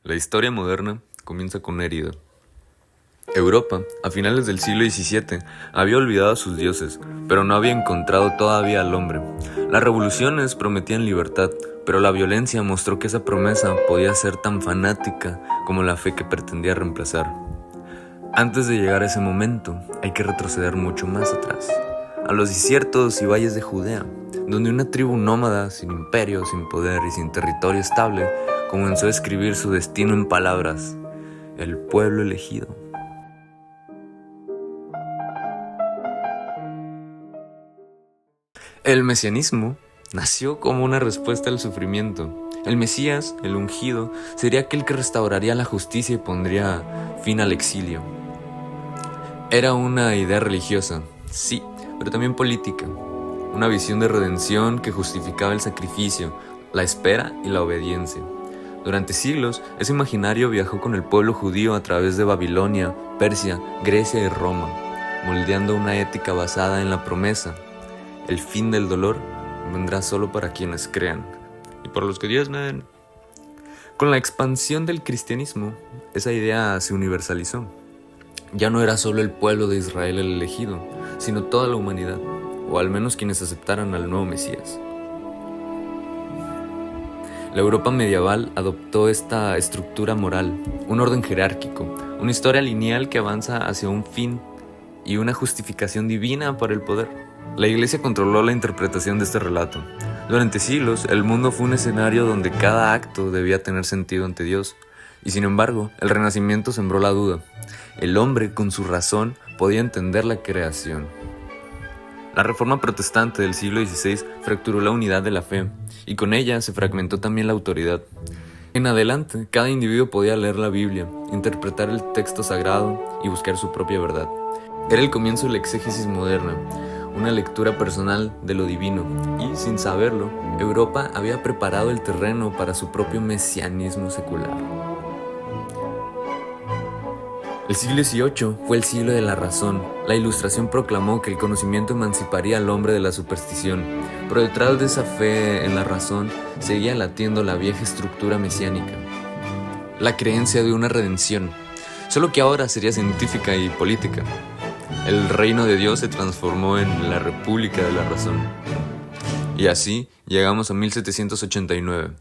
La historia moderna comienza con una herida. Europa, a finales del siglo XVII, había olvidado a sus dioses, pero no había encontrado todavía al hombre. Las revoluciones prometían libertad, pero la violencia mostró que esa promesa podía ser tan fanática como la fe que pretendía reemplazar. Antes de llegar a ese momento, hay que retroceder mucho más atrás, a los desiertos y valles de Judea, donde una tribu nómada, sin imperio, sin poder y sin territorio estable, comenzó a escribir su destino en palabras: el pueblo elegido. El mesianismo nació como una respuesta al sufrimiento. El Mesías, el ungido, sería aquel que restauraría la justicia y pondría fin al exilio. Era una idea religiosa, sí, pero también política. Una visión de redención que justificaba el sacrificio, la espera y la obediencia. Durante siglos, ese imaginario viajó con el pueblo judío a través de Babilonia, Persia, Grecia y Roma, moldeando una ética basada en la promesa: el fin del dolor vendrá solo para quienes crean y por los que diezmen. Con la expansión del cristianismo, esa idea se universalizó. Ya no era solo el pueblo de Israel el elegido, sino toda la humanidad, o al menos quienes aceptaran al nuevo Mesías. La Europa medieval adoptó esta estructura moral, un orden jerárquico, una historia lineal que avanza hacia un fin y una justificación divina para el poder. La Iglesia controló la interpretación de este relato. Durante siglos, el mundo fue un escenario donde cada acto debía tener sentido ante Dios. Y sin embargo, el Renacimiento sembró la duda. El hombre, con su razón, podía entender la creación. La Reforma Protestante del siglo XVI fracturó la unidad de la fe, y con ella se fragmentó también la autoridad. En adelante, cada individuo podía leer la Biblia, interpretar el texto sagrado y buscar su propia verdad. Era el comienzo de la exégesis moderna, una lectura personal de lo divino, y, sin saberlo, Europa había preparado el terreno para su propio mesianismo secular. El siglo XVIII fue el siglo de la razón. La Ilustración proclamó que el conocimiento emanciparía al hombre de la superstición, pero detrás de esa fe en la razón seguía latiendo la vieja estructura mesiánica, la creencia de una redención, solo que ahora sería científica y política. El reino de Dios se transformó en la República de la Razón. Y así llegamos a 1789.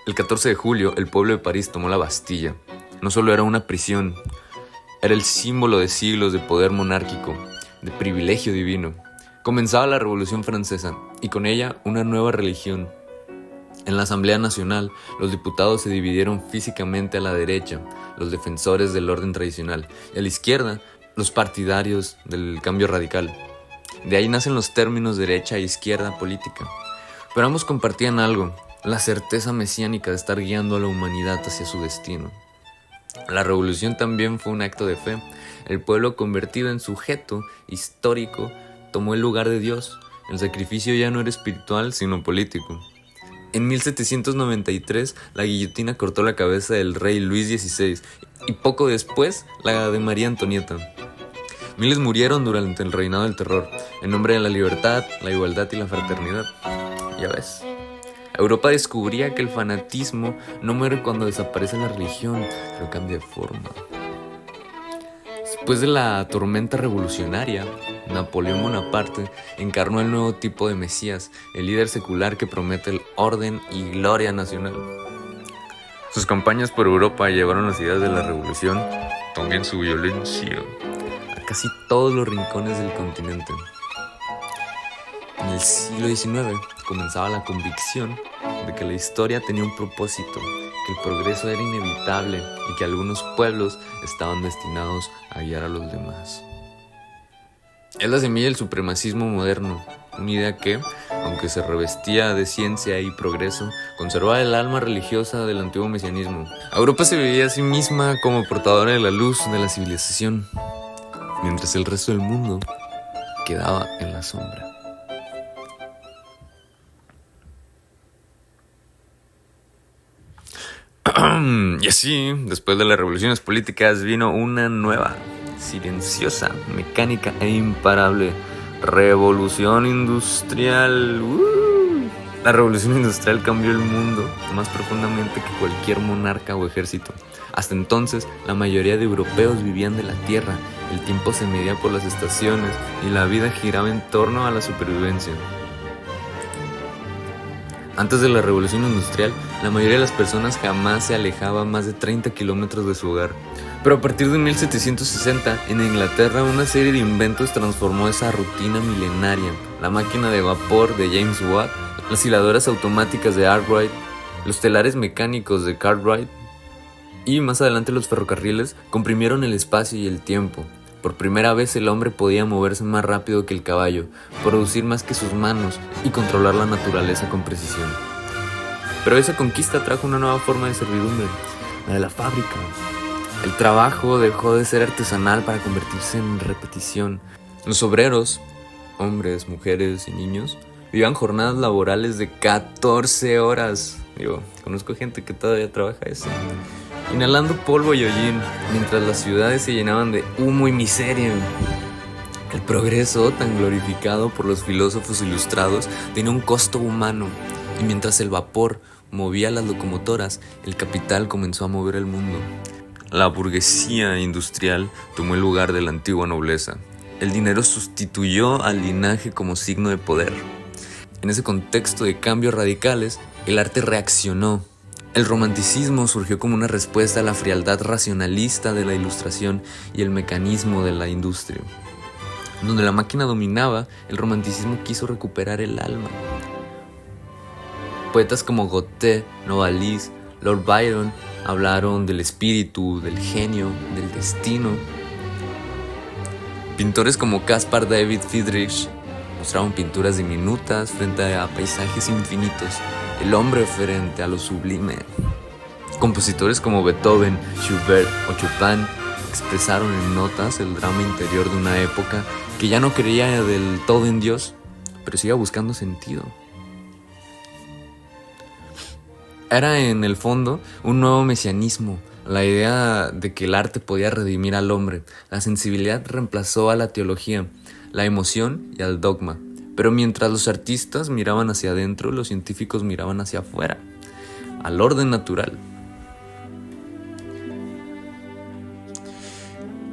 El 14 de julio, el pueblo de París tomó la Bastilla. No solo era una prisión, era el símbolo de siglos de poder monárquico, de privilegio divino. Comenzaba la Revolución Francesa, y con ella una nueva religión. En la Asamblea Nacional, los diputados se dividieron físicamente: a la derecha, los defensores del orden tradicional, y a la izquierda, los partidarios del cambio radical. De ahí nacen los términos derecha e izquierda política. Pero ambos compartían algo: la certeza mesiánica de estar guiando a la humanidad hacia su destino. La revolución también fue un acto de fe. El pueblo, convertido en sujeto histórico, tomó el lugar de Dios. El sacrificio ya no era espiritual, sino político. En 1793, la guillotina cortó la cabeza del rey Luis XVI y poco después la de María Antonieta. Miles murieron durante el reinado del terror, en nombre de la libertad, la igualdad y la fraternidad. Ya ves. Europa descubría que el fanatismo no muere cuando desaparece la religión, pero cambia de forma. Después de la tormenta revolucionaria, Napoleón Bonaparte encarnó el nuevo tipo de Mesías, el líder secular que promete el orden y gloria nacional. Sus campañas por Europa llevaron las ideas de la revolución, también su violencia, a casi todos los rincones del continente. En el siglo XIX comenzaba la convicción de que la historia tenía un propósito, que el progreso era inevitable y que algunos pueblos estaban destinados a guiar a los demás. Es la semilla del supremacismo moderno, una idea que, aunque se revestía de ciencia y progreso, conservaba el alma religiosa del antiguo mesianismo. Europa se veía a sí misma como portadora de la luz de la civilización, mientras el resto del mundo quedaba en la sombra. Y así, después de las revoluciones políticas, vino una nueva, silenciosa, mecánica e imparable revolución industrial. La revolución industrial cambió el mundo más profundamente que cualquier monarca o ejército. Hasta entonces, la mayoría de europeos vivían de la tierra, el tiempo se medía por las estaciones y la vida giraba en torno a la supervivencia. Antes de la revolución industrial, la mayoría de las personas jamás se alejaba más de 30 kilómetros de su hogar. Pero a partir de 1760, en Inglaterra, una serie de inventos transformó esa rutina milenaria. La máquina de vapor de James Watt, las hiladoras automáticas de Arkwright, los telares mecánicos de Cartwright y más adelante los ferrocarriles comprimieron el espacio y el tiempo. Por primera vez el hombre podía moverse más rápido que el caballo, producir más que sus manos y controlar la naturaleza con precisión. Pero esa conquista trajo una nueva forma de servidumbre, la de la fábrica. El trabajo dejó de ser artesanal para convertirse en repetición. Los obreros, hombres, mujeres y niños, vivían jornadas laborales de 14 horas. Conozco gente que todavía trabaja eso. Inhalando polvo y hollín, mientras las ciudades se llenaban de humo y miseria. El progreso, tan glorificado por los filósofos ilustrados, tenía un costo humano, y mientras el vapor movía las locomotoras, el capital comenzó a mover el mundo. La burguesía industrial tomó el lugar de la antigua nobleza. El dinero sustituyó al linaje como signo de poder. En ese contexto de cambios radicales, el arte reaccionó. El romanticismo surgió como una respuesta a la frialdad racionalista de la ilustración y el mecanismo de la industria. Donde la máquina dominaba, el romanticismo quiso recuperar el alma. Poetas como Goethe, Novalis, Lord Byron hablaron del espíritu, del genio, del destino. Pintores como Caspar David Friedrich mostraban pinturas diminutas frente a paisajes infinitos, el hombre frente a lo sublime. Compositores como Beethoven, Schubert o Chopin expresaron en notas el drama interior de una época que ya no creía del todo en Dios, pero seguía buscando sentido. Era en el fondo un nuevo mesianismo, la idea de que el arte podía redimir al hombre. La sensibilidad reemplazó a la teología, la emoción y al dogma. Pero mientras los artistas miraban hacia adentro, los científicos miraban hacia afuera, al orden natural.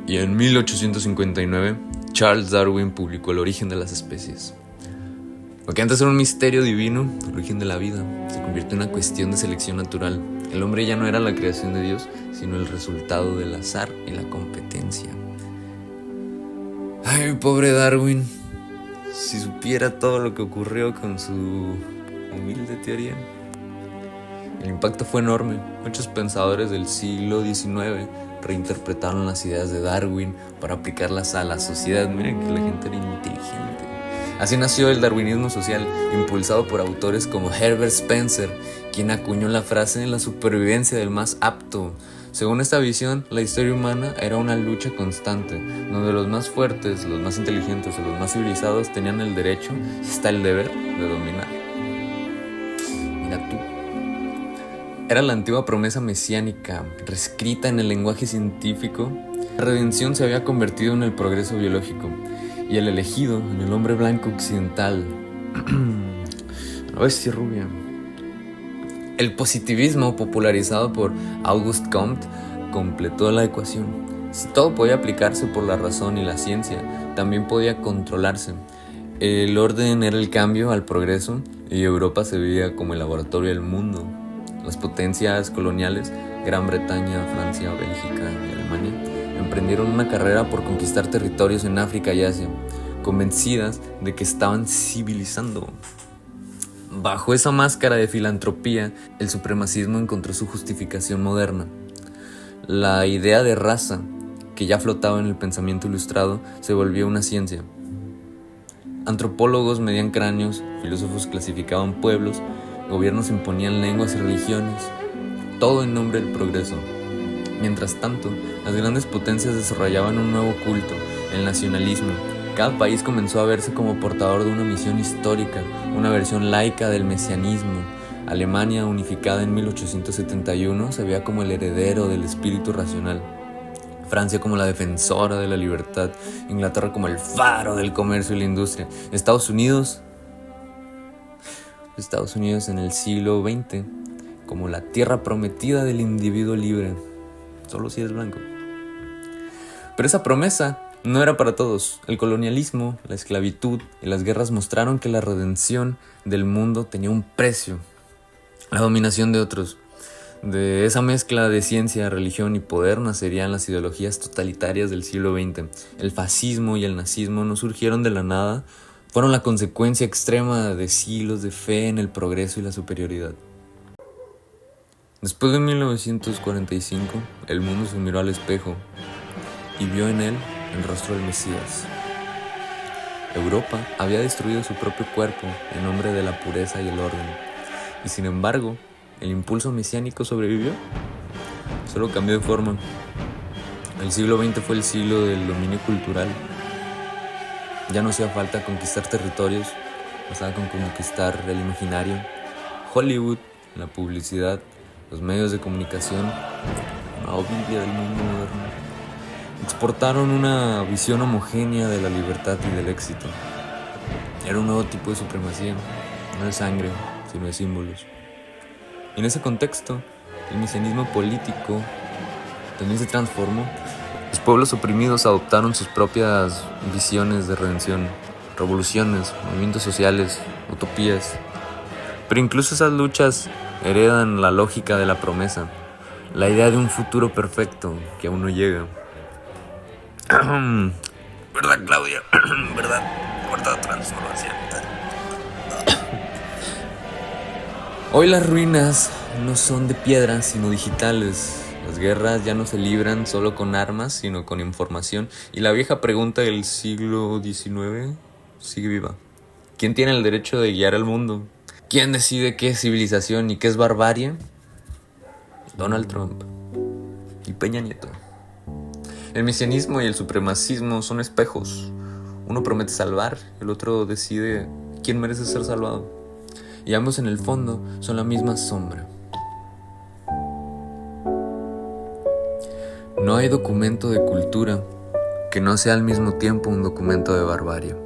Y en 1859, Charles Darwin publicó El origen de las especies. Lo que antes era un misterio divino, el origen de la vida, se convirtió en una cuestión de selección natural. El hombre ya no era la creación de Dios, sino el resultado del azar y la competencia. Ay, pobre Darwin. Si supiera todo lo que ocurrió con su humilde teoría. El impacto fue enorme. Muchos pensadores del siglo XIX reinterpretaron las ideas de Darwin para aplicarlas a la sociedad. Miren que la gente era inteligente. Así nació el darwinismo social, impulsado por autores como Herbert Spencer, quien acuñó la frase de la supervivencia del más apto. Según esta visión, la historia humana era una lucha constante, donde los más fuertes, los más inteligentes o los más civilizados tenían el derecho y hasta el deber de dominar. Mira tú. Era la antigua promesa mesiánica, reescrita en el lenguaje científico. La redención se había convertido en el progreso biológico y el elegido en el hombre blanco occidental. La bestia rubia. El positivismo, popularizado por Auguste Comte, completó la ecuación. Si todo podía aplicarse por la razón y la ciencia, también podía controlarse. El orden era el cambio al progreso y Europa se veía como el laboratorio del mundo. Las potencias coloniales, Gran Bretaña, Francia, Bélgica y Alemania, emprendieron una carrera por conquistar territorios en África y Asia, convencidas de que estaban civilizando. Bajo esa máscara de filantropía, el supremacismo encontró su justificación moderna. La idea de raza, que ya flotaba en el pensamiento ilustrado, se volvió una ciencia. Antropólogos medían cráneos, filósofos clasificaban pueblos, gobiernos imponían lenguas y religiones, todo en nombre del progreso. Mientras tanto, las grandes potencias desarrollaban un nuevo culto, el nacionalismo. Cada país comenzó a verse como portador de una misión histórica, una versión laica del mesianismo. Alemania, unificada en 1871, se veía como el heredero del espíritu racional. Francia como la defensora de la libertad, Inglaterra como el faro del comercio y la industria. Estados Unidos, Estados Unidos en el siglo XX como la tierra prometida del individuo libre, solo si es blanco. Pero esa promesa no era para todos. El colonialismo, la esclavitud y las guerras mostraron que la redención del mundo tenía un precio. La dominación de otros. De esa mezcla de ciencia, religión y poder nacerían las ideologías totalitarias del siglo XX. El fascismo y el nazismo no surgieron de la nada, fueron la consecuencia extrema de siglos de fe en el progreso y la superioridad. Después de 1945, el mundo se miró al espejo y vio en él el rostro del Mesías. Europa había destruido su propio cuerpo en nombre de la pureza y el orden, y sin embargo, el impulso mesiánico sobrevivió, solo cambió de forma. El siglo XX fue el siglo del dominio cultural. Ya no hacía falta conquistar territorios, bastaba con conquistar el imaginario. Hollywood, la publicidad, los medios de comunicación, la Biblia del mundo moderno, exportaron una visión homogénea de la libertad y del éxito. Era un nuevo tipo de supremacía, no de sangre, sino de símbolos. Y en ese contexto, el mesianismo político también se transformó. Los pueblos oprimidos adoptaron sus propias visiones de redención, revoluciones, movimientos sociales, utopías. Pero incluso esas luchas heredan la lógica de la promesa, la idea de un futuro perfecto que aún no llega. ¿Verdad, Claudia? ¿Verdad, transformación? Hoy las ruinas no son de piedra, sino digitales. Las guerras ya no se libran solo con armas, sino con información. Y la vieja pregunta del siglo XIX sigue viva. ¿Quién tiene el derecho de guiar al mundo? ¿Quién decide qué es civilización y qué es barbarie? Donald Trump y Peña Nieto. El mesianismo y el supremacismo son espejos. Uno promete salvar, el otro decide quién merece ser salvado. Y ambos en el fondo son la misma sombra. No hay documento de cultura que no sea al mismo tiempo un documento de barbarie.